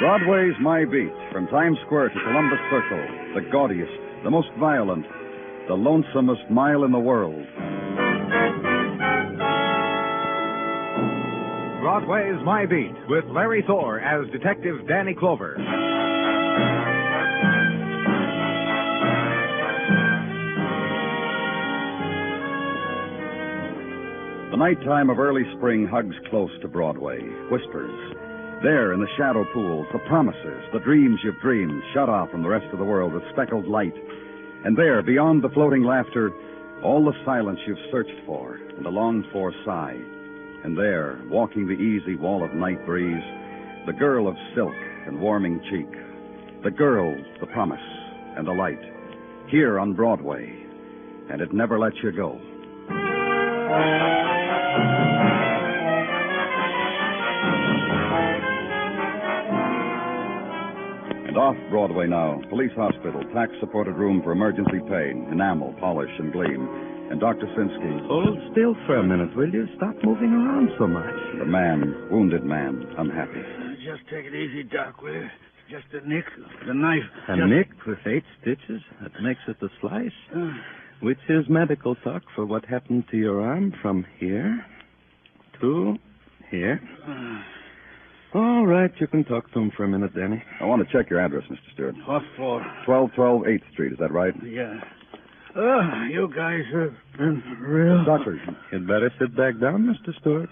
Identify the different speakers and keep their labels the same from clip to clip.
Speaker 1: Broadway's My Beat, from Times Square to Columbus Circle, the gaudiest, the most violent, the lonesomest mile in the world.
Speaker 2: Broadway's My Beat, with Larry Thor as Detective Danny Clover.
Speaker 1: The nighttime of early spring hugs close to Broadway, whispers. There, in the shadow pools, the promises, the dreams you've dreamed, shut off from the rest of the world with speckled light. And there, beyond the floating laughter, all the silence you've searched for and the longed-for sigh. And there, walking the easy wall of night breeze, the girl of silk and warming cheek. The girl, the promise, and the light. Here on Broadway. And it never lets you go. Off Broadway now, police hospital, tax-supported room for emergency pain, enamel, polish, and gleam. And Dr. Sinsky.
Speaker 3: Hold still for a minute, will you? Stop moving around so much.
Speaker 1: The man, wounded man, unhappy.
Speaker 4: Just take it easy, Doc, will you? Just a nick, the knife.
Speaker 3: A nick with 8 stitches? That makes it a slice. Which is medical talk for what happened to your arm from here to here. All right, you can talk to him for a minute, Danny.
Speaker 1: I want to check your address, Mr. Stewart.
Speaker 4: What for?
Speaker 1: 1212 8th Street, is that right?
Speaker 4: Yeah. You guys have been real...
Speaker 1: Doctor.
Speaker 3: You'd better sit back down, Mr. Stewart.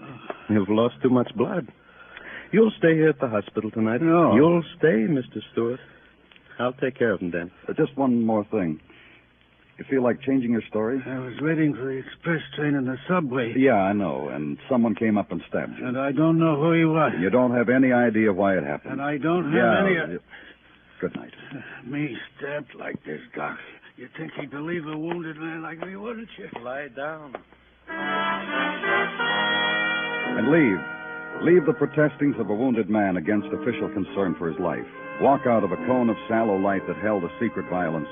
Speaker 3: You've lost too much blood. You'll stay here at the hospital tonight.
Speaker 4: No.
Speaker 3: You'll stay, Mr. Stewart. I'll take care of him, Dan.
Speaker 1: Just one more thing. You feel like changing your story?
Speaker 4: I was waiting for the express train in the subway.
Speaker 1: Yeah, I know. And someone came up and stabbed you.
Speaker 4: And I don't know who he was.
Speaker 1: You don't have any idea why it happened.
Speaker 4: And I don't have any...
Speaker 1: Good night.
Speaker 4: Me stabbed like this, Doc. You'd think he'd believe a wounded man like me, wouldn't you?
Speaker 3: Lie down.
Speaker 1: And leave. Leave the protestings of a wounded man against official concern for his life. Walk out of a cone of sallow light that held a secret violence,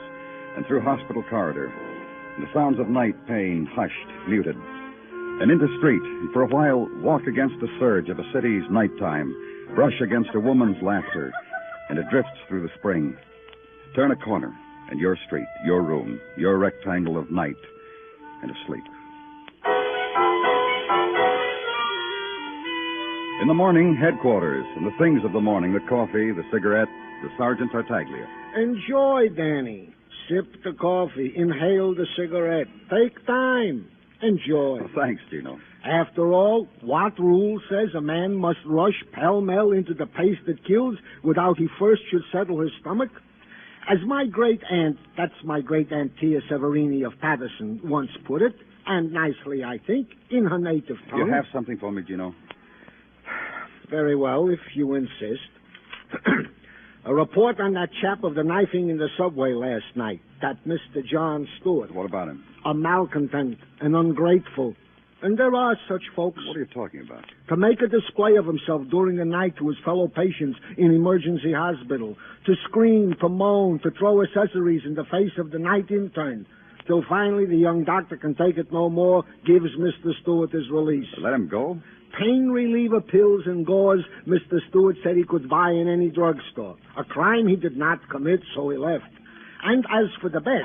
Speaker 1: and through hospital corridor, and the sounds of night pain hushed, muted, and into street, and for a while walk against the surge of a city's nighttime, brush against a woman's laughter, and it drifts through the spring. Turn a corner, and your street, your room, your rectangle of night, and of sleep. In the morning, headquarters, and the things of the morning, the coffee, the cigarette, the Sergeant Tartaglia.
Speaker 5: Enjoy, Danny. Sip the coffee, inhale the cigarette. Take time. Enjoy.
Speaker 1: Oh, thanks, Gino.
Speaker 5: After all, what rule says a man must rush pell-mell into the pace that kills without he first should settle his stomach? As my great-aunt, that's my great-aunt Tia Severini of Patterson, once put it, and nicely, I think, in her native tongue.
Speaker 1: You have something for me, Gino?
Speaker 5: Very well, if you insist. A report on that chap of the knifing in the subway last night, that Mr. John Stewart.
Speaker 1: What about him?
Speaker 5: A malcontent, an ungrateful. And there are such folks.
Speaker 1: What are you talking about?
Speaker 5: To make a display of himself during the night to his fellow patients in emergency hospital. To scream, to moan, to throw accessories in the face of the night intern. Till finally the young doctor can take it no more, gives Mr. Stewart his release.
Speaker 1: Let him go?
Speaker 5: Pain reliever pills and gauze Mr. Stewart said he could buy in any drugstore. A crime he did not commit, so he left. And as for the bed...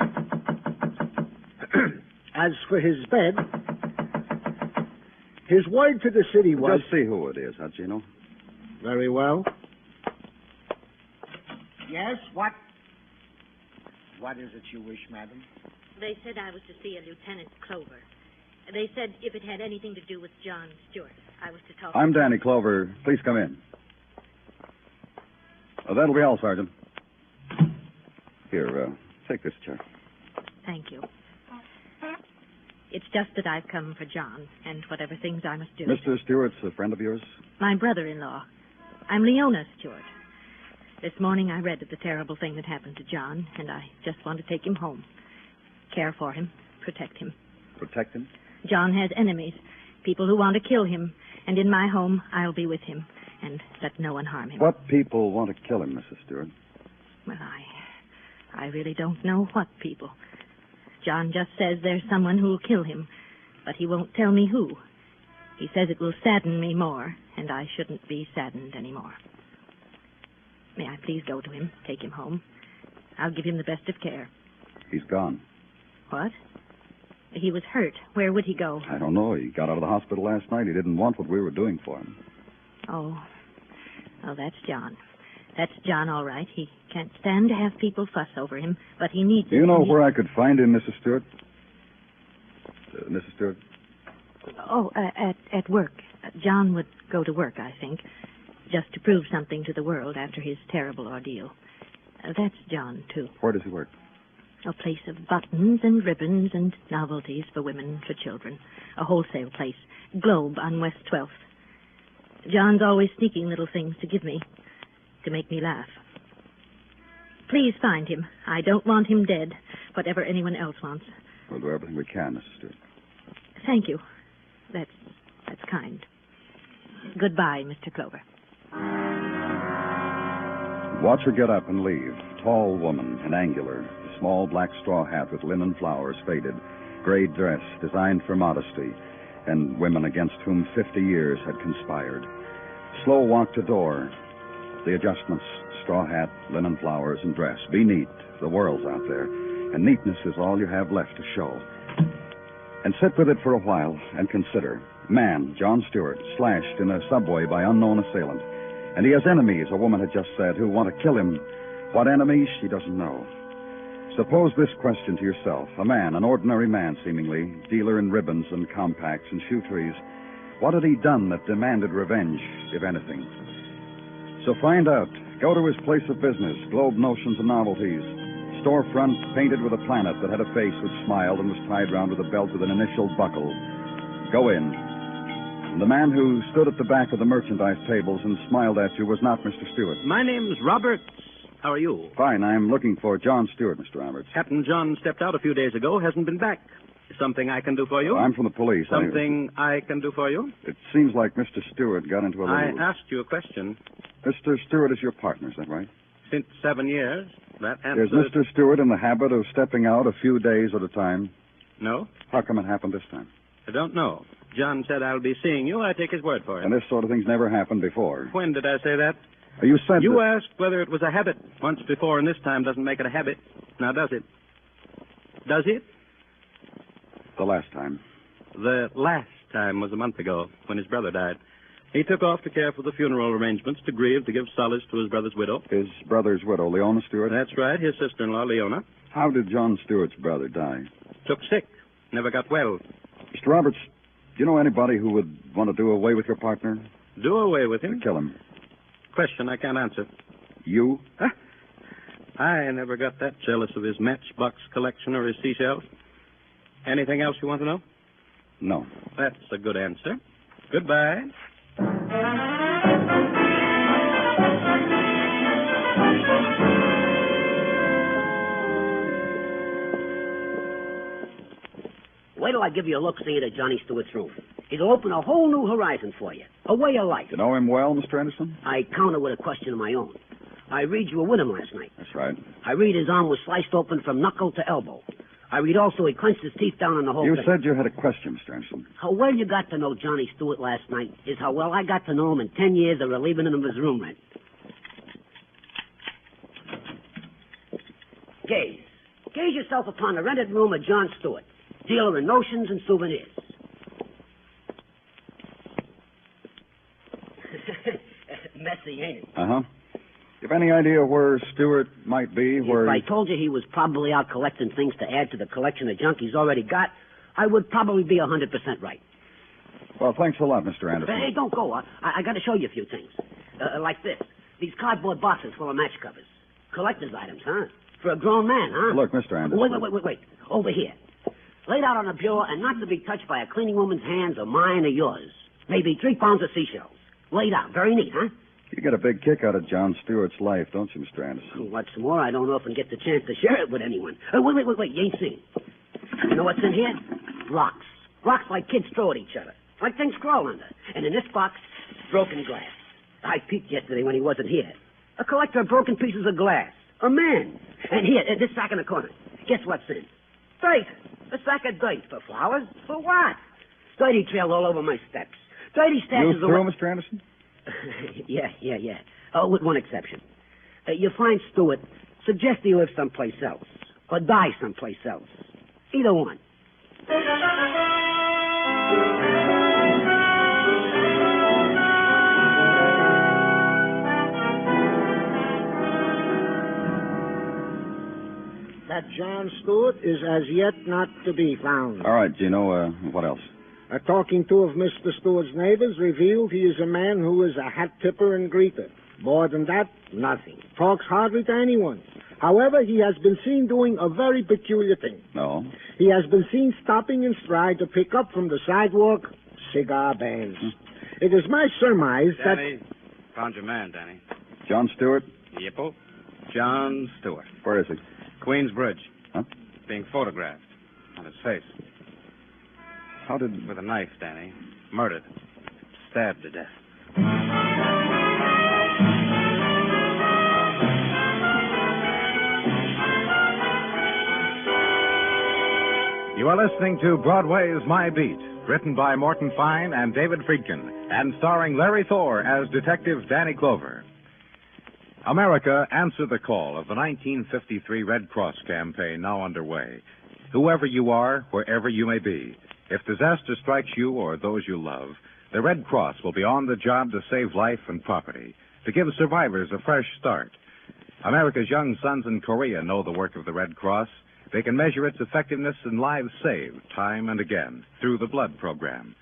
Speaker 5: as for his bed... His word to the city was...
Speaker 1: Just see who it is, huh, Gino?
Speaker 5: Very well. Yes, what? What is it you wish, madam?
Speaker 6: They said I was to see a Lieutenant Clover. They said if it had anything to do with John Stewart, I was to talk
Speaker 1: I'm
Speaker 6: to him.
Speaker 1: Danny Clover. Please come in. Oh, that'll be all, Sergeant. Here, take this chair.
Speaker 6: Thank you. It's just that I've come for John and whatever things I must do.
Speaker 1: Mr. Stewart's a friend of yours?
Speaker 6: My brother-in-law. I'm Leona Stewart. This morning I read of the terrible thing that happened to John, and I just want to take him home. Care for him. Protect him.
Speaker 1: Protect him?
Speaker 6: John has enemies, people who want to kill him, and in my home I'll be with him and let no one harm him.
Speaker 1: What people want to kill him, Mrs. Stewart?
Speaker 6: Well, I really don't know what people. John just says there's someone who'll kill him, but he won't tell me who. He says it will sadden me more, and I shouldn't be saddened anymore. May I please go to him, take him home? I'll give him the best of care.
Speaker 1: He's gone.
Speaker 6: What? He was hurt. Where would he go?
Speaker 1: I don't know. He got out of the hospital last night. He didn't want what we were doing for him.
Speaker 6: Oh, that's John. That's John, all right. He can't stand to have people fuss over him, but he needs...
Speaker 1: Do you know where I could find him, Mrs. Stewart? Mrs. Stewart?
Speaker 6: Oh, at work. John would go to work, I think, just to prove something to the world after his terrible ordeal. That's John, too.
Speaker 1: Where does he work?
Speaker 6: A place of buttons and ribbons and novelties for women, for children. A wholesale place. Globe on West 12th. John's always sneaking little things to give me, to make me laugh. Please find him. I don't want him dead, whatever anyone else wants.
Speaker 1: We'll do everything we can, Mrs. Stewart.
Speaker 6: Thank you. That's kind. Goodbye, Mr. Clover.
Speaker 1: Watch her get up and leave. Tall woman and angular. Small black straw hat with linen flowers, faded. Gray dress designed for modesty. And women against whom 50 years had conspired. Slow walk to door. The adjustments, straw hat, linen flowers, and dress. Be neat. The world's out there. And neatness is all you have left to show. And sit with it for a while and consider. Man, John Stewart, slashed in a subway by unknown assailant. And he has enemies, a woman had just said, who want to kill him. What enemies, she doesn't know. Suppose this question to yourself. A man, an ordinary man, seemingly, dealer in ribbons and compacts and shoe trees. What had he done that demanded revenge, if anything? So find out. Go to his place of business, Globe Notions and Novelties. Storefront painted with a planet that had a face which smiled and was tied round with a belt with an initial buckle. Go in. The man who stood at the back of the merchandise tables and smiled at you was not Mr. Stewart.
Speaker 3: My name's Robert. How are you?
Speaker 1: Fine. I'm looking for John Stewart, Mr. Roberts.
Speaker 3: Captain John stepped out a few days ago, hasn't been back. Something I can do for you?
Speaker 1: I'm from the police.
Speaker 3: Something I can do for you?
Speaker 1: It seems like Mr. Stewart got into a little...
Speaker 3: I asked you a question.
Speaker 1: Mr. Stewart is your partner, is that right?
Speaker 3: Since 7 years. That answers...
Speaker 1: Is Mr. Stewart in the habit of stepping out a few days at a time?
Speaker 3: No.
Speaker 1: How come it happened this time?
Speaker 3: I don't know. John said I'll be seeing you. I take his word for it.
Speaker 1: And this sort of thing's never happened before.
Speaker 3: When did I say that?
Speaker 1: You said
Speaker 3: You asked whether it was a habit once before, and this time doesn't make it a habit. Now, does it? Does it?
Speaker 1: The last time.
Speaker 3: The last time was a month ago, when his brother died. He took off to care for the funeral arrangements, to grieve, to give solace to his brother's widow.
Speaker 1: His brother's widow, Leona Stewart?
Speaker 3: That's right, his sister-in-law, Leona.
Speaker 1: How did John Stewart's brother die?
Speaker 3: Took sick. Never got well.
Speaker 1: Mr. Roberts, do you know anybody who would want to do away with your partner?
Speaker 3: Do away with him?
Speaker 1: To kill him.
Speaker 3: Question I can't answer.
Speaker 1: You?
Speaker 3: Huh? I never got that jealous of his matchbox collection or his seashells. Anything else you want to know?
Speaker 1: No.
Speaker 3: That's a good answer. Goodbye.
Speaker 7: Wait till I give you a look-see at Johnny Stewart's room. It'll open a whole new horizon for you. A way of life.
Speaker 1: You know him well, Mr. Anderson?
Speaker 7: I counter with a question of my own. I read you were with him last night.
Speaker 1: That's right.
Speaker 7: I read his arm was sliced open from knuckle to elbow. I read also he clenched his teeth down on the whole
Speaker 1: You
Speaker 7: thing.
Speaker 1: said you had a question, Mr. Anderson.
Speaker 7: How well you got to know Johnny Stewart last night is how well I got to know him in 10 years of relieving him of his room rent. Gaze. Gaze yourself upon the rented room of John Stewart, dealer in notions and souvenirs. Messy, ain't it?
Speaker 1: Uh-huh. You have any idea where Stewart might be? Where
Speaker 7: If I told you he was probably out collecting things to add to the collection of junk he's already got, I would probably be 100% right.
Speaker 1: Well, thanks a lot, Mr. Anderson.
Speaker 7: Hey, don't go. I got to show you a few things. Like this. These cardboard boxes full of match covers. Collector's items, huh? For a grown man, huh?
Speaker 1: Look, Mr. Anderson.
Speaker 7: Wait. Over here. Laid out on a bureau and not to be touched by a cleaning woman's hands or mine or yours. Maybe 3 pounds of seashells. Laid out. Very neat, huh?
Speaker 1: You get a big kick out of John Stewart's life, don't you, Mr. Anderson?
Speaker 7: What's more, I don't often get the chance to share it with anyone. Wait. You ain't seen. You know what's in here? Rocks. Rocks like kids throw at each other. Like things crawl under. And in this box, broken glass. I peeked yesterday when he wasn't here. A collector of broken pieces of glass. A man. And here, this sack in the corner. Guess what's in? Dirt. A sack of dirt. For flowers? For what? Dirty trail all over my steps. Dirty stashes
Speaker 1: You through, Mr. Anderson?
Speaker 7: Yeah. Oh, with one exception. You find Stewart, suggest he live someplace else. Or die someplace else. Either one.
Speaker 5: That John Stewart is as yet not to be found.
Speaker 1: All right, Gino, what else?
Speaker 5: Talking to of Mr. Stewart's neighbors revealed he is a man who is a hat tipper and greeter. More than that, nothing. Talks hardly to anyone. However, he has been seen doing a very peculiar thing.
Speaker 1: No?
Speaker 5: He has been seen stopping in stride to pick up from the sidewalk cigar bands. It is my surmise
Speaker 8: Danny, found your man, Danny.
Speaker 1: John Stewart?
Speaker 8: Yippo. John Stewart.
Speaker 1: Where is he?
Speaker 8: Queensbridge.
Speaker 1: Huh?
Speaker 8: Being photographed. On his face.
Speaker 1: How did...
Speaker 8: With a knife, Danny. Murdered. Stabbed to death.
Speaker 2: You are listening to Broadway Is My Beat, written by Morton Fine and David Friedkin, and starring Larry Thor as Detective Danny Clover. America, answer the call of the 1953 Red Cross campaign now underway. Whoever you are, wherever you may be, if disaster strikes you or those you love, the Red Cross will be on the job to save life and property, to give survivors a fresh start. America's young sons in Korea know the work of the Red Cross. They can measure its effectiveness in lives saved time and again through the blood program.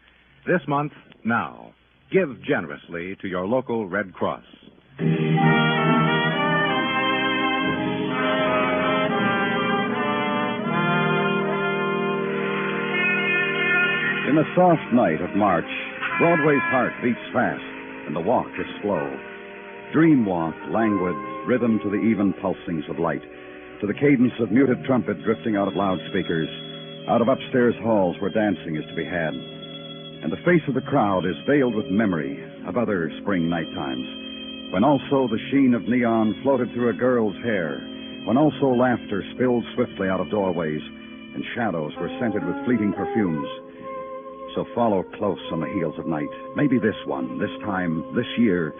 Speaker 2: This month, now, give generously to your local Red Cross.
Speaker 1: In the soft night of March, Broadway's heart beats fast, and the walk is slow. Dream walk, languid, rhythm to the even pulsings of light, to the cadence of muted trumpet drifting out of loudspeakers, out of upstairs halls where dancing is to be had. And the face of the crowd is veiled with memory of other spring night times, when also the sheen of neon floated through a girl's hair, when also laughter spilled swiftly out of doorways, and shadows were scented with fleeting perfumes. So follow close on the heels of night. Maybe this one, this time, this year,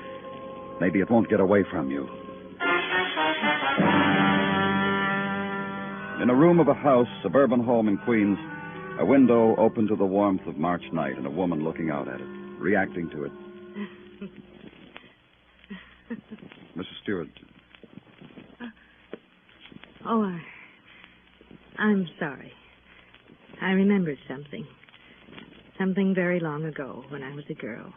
Speaker 1: maybe it won't get away from you. In a room of a house, suburban home in Queens, a window open to the warmth of March night and a woman looking out at it, reacting to it. Mrs. Stewart.
Speaker 6: Oh, I'm sorry. I remembered something. Something very long ago when I was a girl.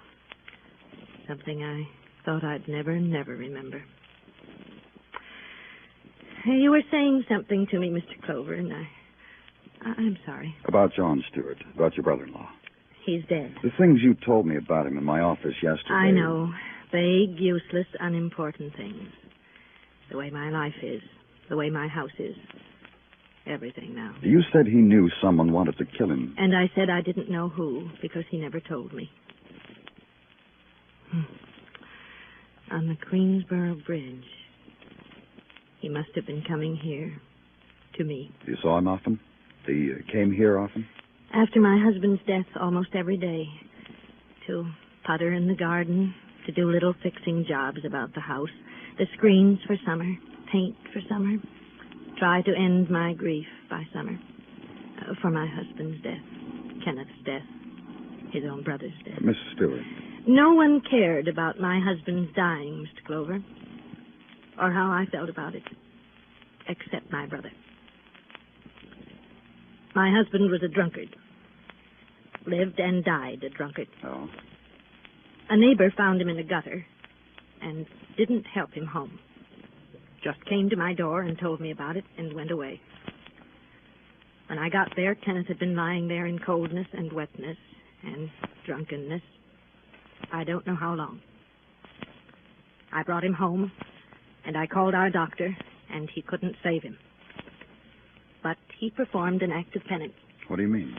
Speaker 6: Something I thought I'd never remember. You were saying something to me, Mr. Clover, and I'm sorry.
Speaker 1: About John Stewart, about your brother-in-law.
Speaker 6: He's dead.
Speaker 1: The things you told me about him in my office yesterday.
Speaker 6: I know. Vague, useless, unimportant things. The way my life is. The way my house is. Everything now.
Speaker 1: You said he knew someone wanted to kill him.
Speaker 6: And I said I didn't know who, because he never told me. On the Queensboro Bridge. He must have been coming here. To me.
Speaker 1: You saw him often? He came here often?
Speaker 6: After my husband's death, almost every day. To putter in the garden, to do little fixing jobs about the house, the screens for summer, paint for summer, try to end my grief by summer. For my husband's death, Kenneth's death, his own brother's death.
Speaker 1: Mrs. Stewart.
Speaker 6: No one cared about my husband's dying, Mr. Clover, or how I felt about it, except my brother. My husband was a drunkard. Lived and died a drunkard.
Speaker 1: Oh.
Speaker 6: A neighbor found him in a gutter and didn't help him home. Just came to my door and told me about it and went away. When I got there, Kenneth had been lying there in coldness and wetness and drunkenness. I don't know how long. I brought him home, and I called our doctor, and he couldn't save him. But he performed an act of penance.
Speaker 1: What do you mean?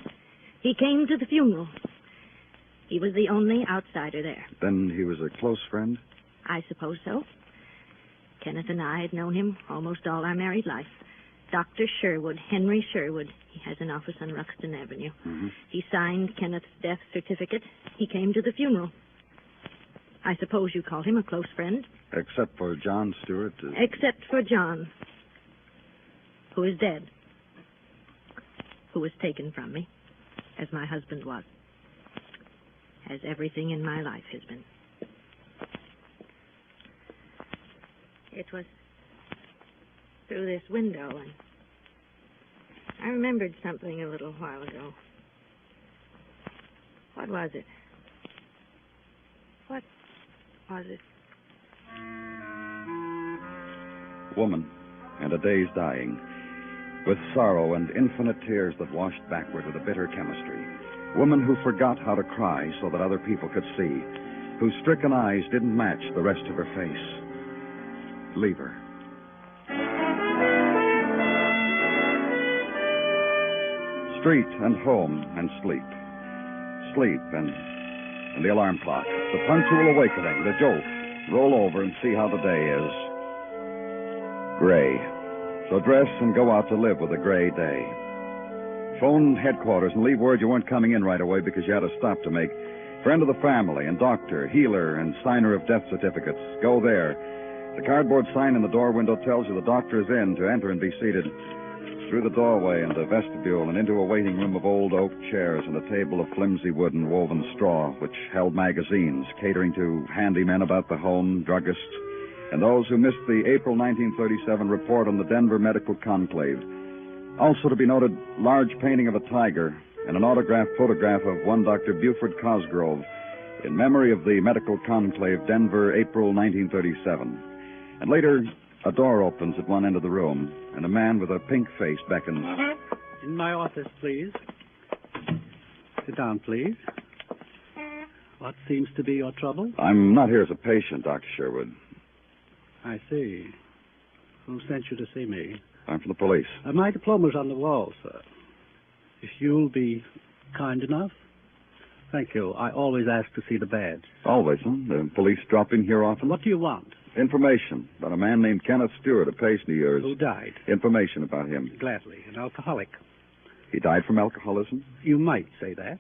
Speaker 6: He came to the funeral. He was the only outsider there.
Speaker 1: Then he was a close friend?
Speaker 6: I suppose so. Kenneth and I had known him almost all our married life. Dr. Sherwood, Henry Sherwood. He has an office on Ruxton Avenue.
Speaker 1: Mm-hmm.
Speaker 6: He signed Kenneth's death certificate. He came to the funeral. I suppose you call him a close friend.
Speaker 1: Except for John Stewart.
Speaker 6: Except for John, who is dead, who was taken from me, as my husband was, as everything in my life has been. It was through this window, and I remembered something a little while ago. What was it? What was it?
Speaker 1: Woman, and a day's dying, with sorrow and infinite tears that washed backward with a bitter chemistry. Woman who forgot how to cry so that other people could see, whose stricken eyes didn't match the rest of her face. Leave her. Street and home and sleep. Sleep and the alarm clock. The punctual awakening, the jolt. Roll over and see how the day is. Gray. So dress and go out to live with a gray day. Phone headquarters and leave word you weren't coming in right away because you had a stop to make. Friend of the family and doctor, healer, and signer of death certificates. Go there. The cardboard sign in the door window tells you the doctor is in to enter and be seated. Through the doorway and the vestibule and into a waiting room of old oak chairs and a table of flimsy wood and woven straw, which held magazines catering to handymen about the home, druggists, and those who missed the April 1937 report on the Denver Medical Conclave. Also to be noted, large painting of a tiger and an autographed photograph of one Dr. Buford Cosgrove in memory of the Medical Conclave, Denver, April 1937. And later, a door opens at one end of the room, and a man with a pink face beckons.
Speaker 9: In my office, please. Sit down, please. What seems to be your trouble?
Speaker 1: I'm not here as a patient, Dr. Sherwood.
Speaker 9: I see. Who sent you to see me?
Speaker 1: I'm from the police.
Speaker 9: My diploma's on the wall, sir. If you'll be kind enough. Thank you. I always ask to see the badge.
Speaker 1: Always, huh? The police drop in here often?
Speaker 9: What do you want?
Speaker 1: Information about a man named Kenneth Stewart, a patient of yours.
Speaker 9: Who died?
Speaker 1: Information about him.
Speaker 9: Gladly. An alcoholic.
Speaker 1: He died from alcoholism?
Speaker 9: You might say that.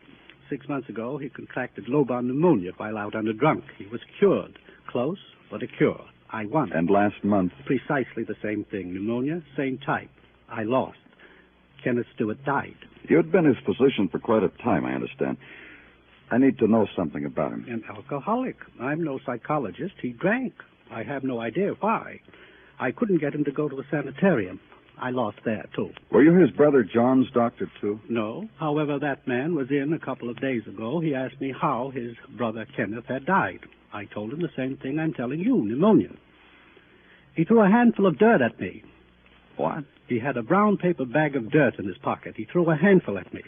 Speaker 9: 6 months ago, he contracted low-bound pneumonia while out on a drunk. He was cured. Close, but a cure. I won.
Speaker 1: And last month?
Speaker 9: Precisely the same thing. Pneumonia, same type. I lost. Kenneth Stewart died.
Speaker 1: You'd been his physician for quite a time, I understand. I need to know something about him.
Speaker 9: An alcoholic. I'm no psychologist. He drank. I have no idea why. I couldn't get him to go to a sanitarium. I lost there, too.
Speaker 1: Were you his brother John's doctor, too?
Speaker 9: No. However, that man was in a couple of days ago. He asked me how his brother Kenneth had died. I told him the same thing I'm telling you, pneumonia. He threw a handful of dirt at me.
Speaker 1: What?
Speaker 9: He had a brown paper bag of dirt in his pocket. He threw a handful at me.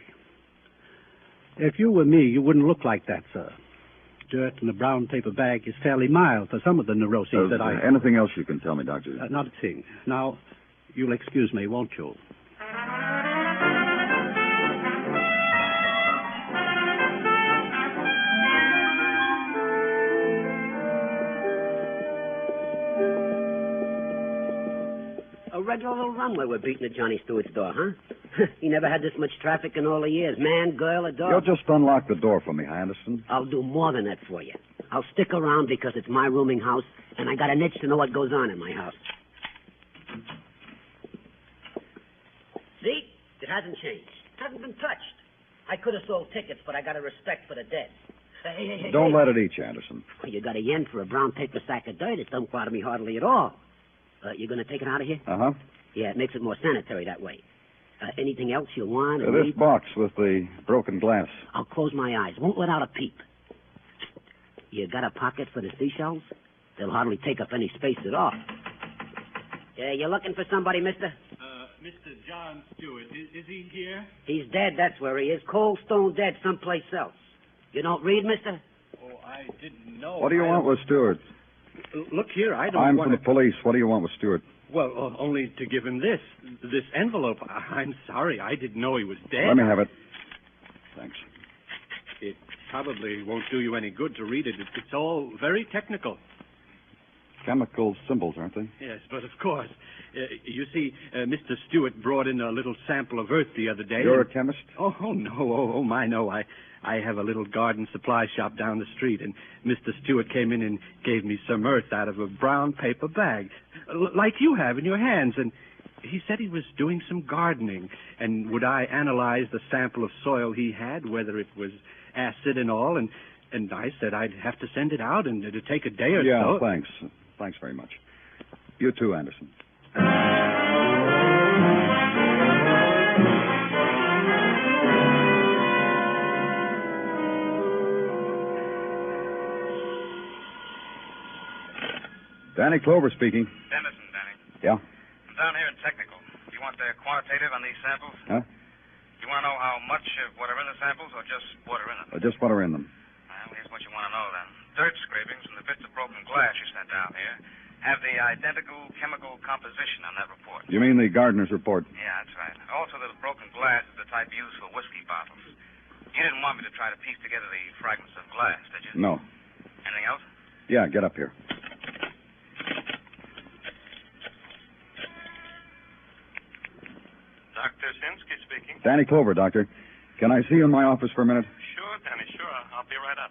Speaker 9: If you were me, you wouldn't look like that, sir. Dirt in a brown paper bag is fairly mild for some of the neuroses that I...
Speaker 1: Anything else you can tell me, Doctor?
Speaker 9: Not a thing. Now, you'll excuse me, won't you?
Speaker 7: A regular little runway we're beating at Johnny Stewart's door, huh? He never had this much traffic in all the years. Man, girl, a dog.
Speaker 1: You'll just unlock the door for me, Anderson.
Speaker 7: I'll do more than that for you. I'll stick around because it's my rooming house, and I got an itch to know what goes on in my house. See? It hasn't changed. It hasn't been touched. I could have sold tickets, but I got a respect for the dead. Hey,
Speaker 1: Don't let it eat you, Anderson.
Speaker 7: You got a yen for a brown paper sack of dirt. It don't bother me hardly at all. You going to take it out of here?
Speaker 1: Uh-huh.
Speaker 7: Yeah, it makes it more sanitary that way. Anything else you want?
Speaker 1: This box with the broken glass.
Speaker 7: I'll close my eyes. Won't let out a peep. You got a pocket for the seashells? They'll hardly take up any space at all. Yeah, you looking for somebody, mister?
Speaker 10: Mr. John Stewart. Is he here?
Speaker 7: He's dead, that's where he is. Cold stone dead someplace else. You don't read, mister?
Speaker 10: Oh, I didn't know.
Speaker 1: What do you want with Stewart?
Speaker 10: Look here, I don't
Speaker 1: I'm
Speaker 10: want
Speaker 1: from the police. What do you want with Stewart?
Speaker 10: Well, only to give him this envelope. I'm sorry, I didn't know he was dead.
Speaker 1: Let me have it. Thanks.
Speaker 10: It probably won't do you any good to read it. It's all very technical.
Speaker 1: Chemical symbols, aren't they?
Speaker 10: Yes, but of course. You see, Mr. Stewart brought in a little sample of earth the other day.
Speaker 1: You're a chemist?
Speaker 10: Oh, no. Oh, my, no.
Speaker 9: I have a little garden supply shop down the street, and Mr. Stewart came in and gave me some earth out of a brown paper bag, like you have in your hands, and he said he was doing some gardening, and would I analyze the sample of soil he had, whether it was acid and all, and I said I'd have to send it out, and it'd take a day or so.
Speaker 1: Yeah, thanks. Thanks very much. You too, Anderson. Danny Clover speaking.
Speaker 11: Dennison, Danny.
Speaker 1: Yeah?
Speaker 11: I'm down here in technical. You want the quantitative on these samples?
Speaker 1: Huh?
Speaker 11: You want to know how much of what are in the samples or just what are in them?
Speaker 1: Just what are in them.
Speaker 11: Well, here's what you want to know, then. Dirt scrapings from the bits of broken glass you sent down here have the identical chemical composition on that report.
Speaker 1: You mean the gardener's report?
Speaker 11: Yeah, that's right. Also, the broken glass is the type used for whiskey bottles. You didn't want me to try to piece together the fragments of glass, did you?
Speaker 1: No.
Speaker 11: Anything else?
Speaker 1: Yeah, get up here.
Speaker 11: Dr. Sinsky speaking.
Speaker 1: Danny Clover, Doctor. Can I see you in my office for a minute?
Speaker 11: Sure, Danny, sure. I'll be right up.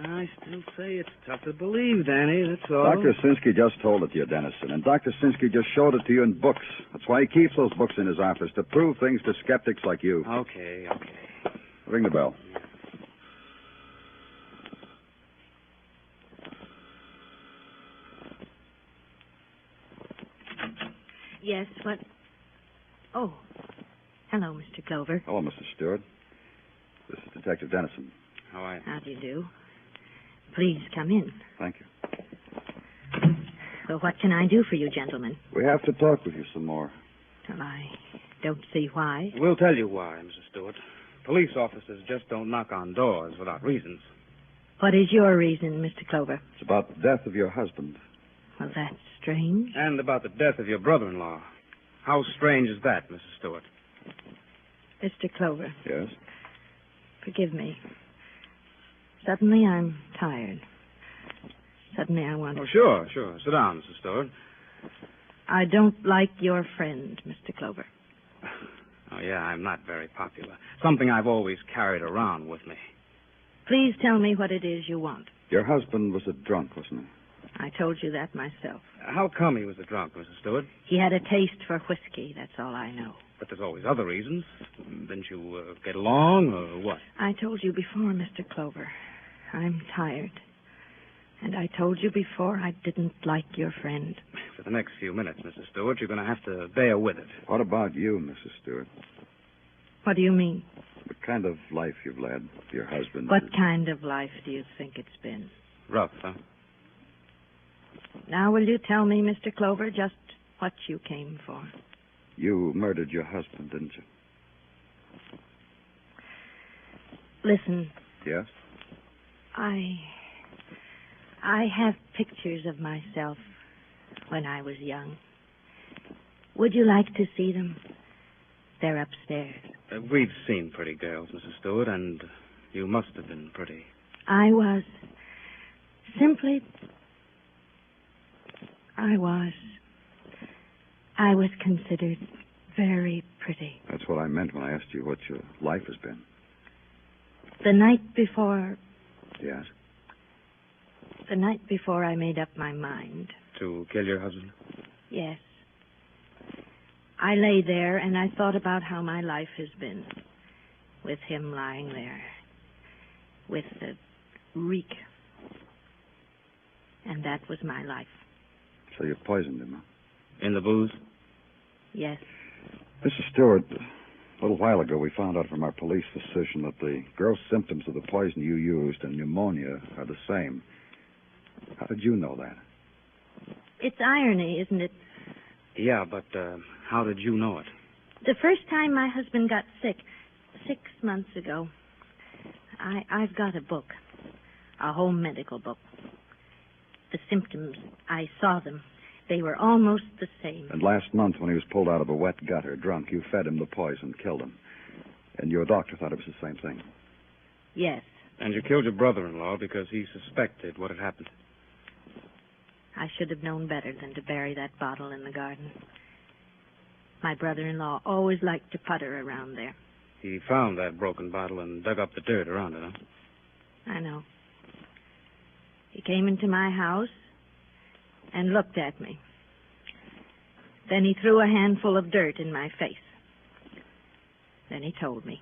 Speaker 8: I still say it's tough to believe, Danny, that's all.
Speaker 1: Dr. Sinsky just told it to you, Dennison, and Dr. Sinsky just showed it to you in books. That's why he keeps those books in his office, to prove things to skeptics like you.
Speaker 8: Okay.
Speaker 1: Ring the bell.
Speaker 6: Yes, what? Oh. Hello, Mr. Clover.
Speaker 1: Hello, Mr. Stewart. This is Detective Dennison.
Speaker 6: How do you do? Please come in.
Speaker 1: Thank you.
Speaker 6: Well, what can I do for you, gentlemen?
Speaker 1: We have to talk with you some more.
Speaker 6: Well, I don't see why.
Speaker 8: We'll tell you why, Mrs. Stewart. Police officers just don't knock on doors without reasons.
Speaker 6: What is your reason, Mr. Clover?
Speaker 1: It's about the death of your husband.
Speaker 6: Well, that's strange.
Speaker 8: And about the death of your brother-in-law. How strange is that, Mrs. Stewart?
Speaker 6: Mr. Clover.
Speaker 1: Yes?
Speaker 6: Forgive me. Suddenly I'm tired. Suddenly I want...
Speaker 8: Oh, sure. Sit down, Mrs. Stewart.
Speaker 6: I don't like your friend, Mr. Clover.
Speaker 8: Oh, yeah, I'm not very popular. Something I've always carried around with me.
Speaker 6: Please tell me what it is you want.
Speaker 1: Your husband was a drunk, wasn't he?
Speaker 6: I told you that myself.
Speaker 8: How come he was a drunk, Mrs. Stewart?
Speaker 6: He had a taste for whiskey, that's all I know.
Speaker 8: But there's always other reasons. Didn't you get along, or what?
Speaker 6: I told you before, Mr. Clover. I'm tired. And I told you before I didn't like your friend.
Speaker 8: For the next few minutes, Mrs. Stewart, you're going to have to bear with it.
Speaker 1: What about you, Mrs. Stewart?
Speaker 6: What do you mean?
Speaker 1: The kind of life you've led, your husband.
Speaker 6: What kind of life do you think it's been?
Speaker 8: Rough, huh?
Speaker 6: Now will you tell me, Mr. Clover, just what you came for?
Speaker 1: You murdered your husband, didn't you?
Speaker 6: Listen.
Speaker 1: Yes?
Speaker 6: I have pictures of myself when I was young. Would you like to see them? They're upstairs.
Speaker 8: We've seen pretty girls, Mrs. Stewart, and you must have been pretty.
Speaker 6: I was. Simply, I was considered very pretty.
Speaker 1: That's what I meant when I asked you what your life has been.
Speaker 6: The night before...
Speaker 1: Yes?
Speaker 6: The night before I made up my mind.
Speaker 8: To kill your husband?
Speaker 6: Yes. I lay there and I thought about how my life has been. With him lying there. With the reek. And that was my life.
Speaker 1: So you poisoned him, huh?
Speaker 8: In the booze?
Speaker 6: Yes.
Speaker 1: Mrs. Stewart, a little while ago we found out from our police physician that the gross symptoms of the poison you used and pneumonia are the same. How did you know that?
Speaker 6: It's irony, isn't it?
Speaker 8: Yeah, but how did you know it?
Speaker 6: The first time my husband got sick, 6 months ago, I've got a book, a home medical book. The symptoms, I saw them. They were almost the same.
Speaker 1: And last month, when he was pulled out of a wet gutter, drunk, you fed him the poison, killed him. And your doctor thought it was the same thing.
Speaker 6: Yes.
Speaker 8: And you killed your brother-in-law because he suspected what had happened.
Speaker 6: I should have known better than to bury that bottle in the garden. My brother-in-law always liked to putter around there.
Speaker 8: He found that broken bottle and dug up the dirt around it, huh?
Speaker 6: I know. He came into my house and looked at me. Then he threw a handful of dirt in my face. Then he told me.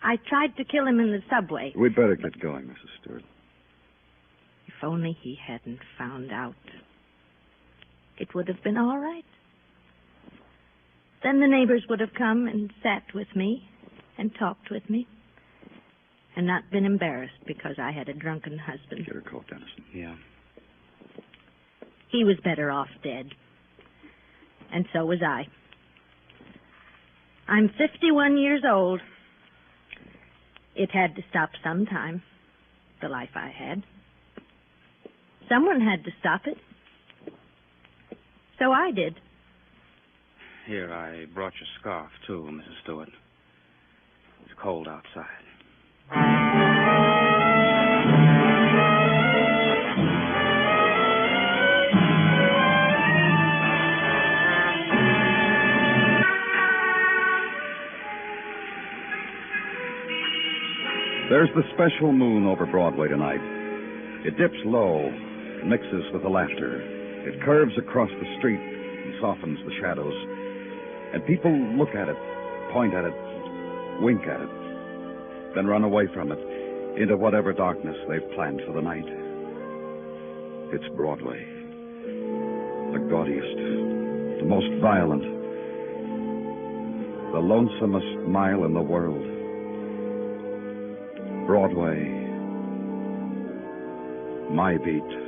Speaker 6: I tried to kill him in the subway.
Speaker 1: We'd better get going, Mrs. Stewart.
Speaker 6: If only he hadn't found out. It would have been all right. Then the neighbors would have come and sat with me and talked with me and not been embarrassed because I had a drunken husband.
Speaker 1: Get her coat, Dennison.
Speaker 8: Yeah.
Speaker 6: He was better off dead. And so was I. I'm 51 years old. It had to stop sometime, the life I had. Someone had to stop it. So I did.
Speaker 8: Here, I brought your scarf, too, Mrs. Stewart. It's cold outside.
Speaker 1: There's the special moon over Broadway tonight. It dips low, mixes with the laughter. It curves across the street and softens the shadows. And people look at it, point at it, wink at it, then run away from it into whatever darkness they've planned for the night. It's Broadway. The gaudiest, the most violent, the lonesomest mile in the world. Broadway, my beat.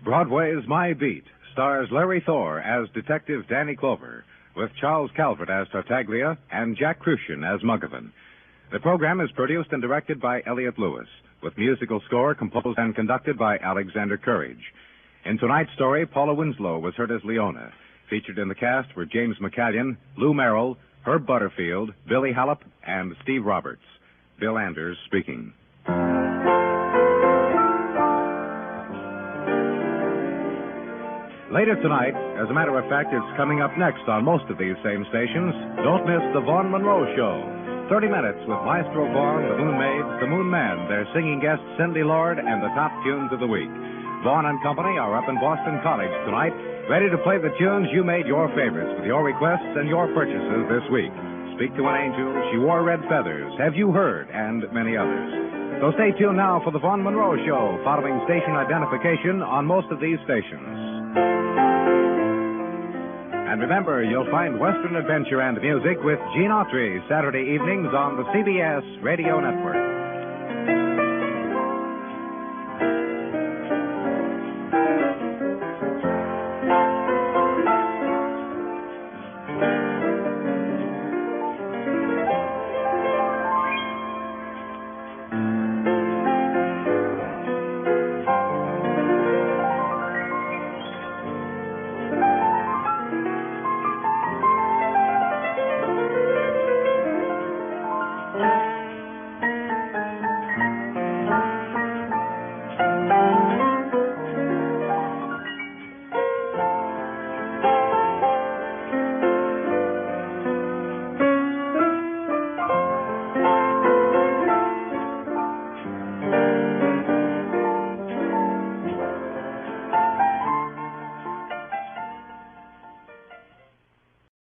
Speaker 2: Broadway Is My Beat stars Larry Thor as Detective Danny Clover, with Charles Calvert as Tartaglia and Jack Kruschen as Muggavan. The program is produced and directed by Elliott Lewis, with musical score composed and conducted by Alexander Courage. In tonight's story, Paula Winslow was heard as Leona. Featured in the cast were James McCallion, Lou Merrill, Herb Butterfield, Billy Hallop, and Steve Roberts. Bill Anders speaking. Later tonight, as a matter of fact, it's coming up next on most of these same stations. Don't miss the Vaughn Monroe Show. 30 minutes with Maestro Vaughn, the Moon Maids, the Moon Men, their singing guest Cindy Lord, and the top tunes of the week. Vaughn and company are up in Boston College tonight, ready to play the tunes you made your favorites with your requests and your purchases this week. Speak to an Angel, She Wore Red Feathers, Have You Heard, and many others. So stay tuned now for the Vaughn Monroe Show, following station identification on most of these stations. And remember, you'll find Western adventure and music with Gene Autry Saturday evenings on the CBS Radio Network.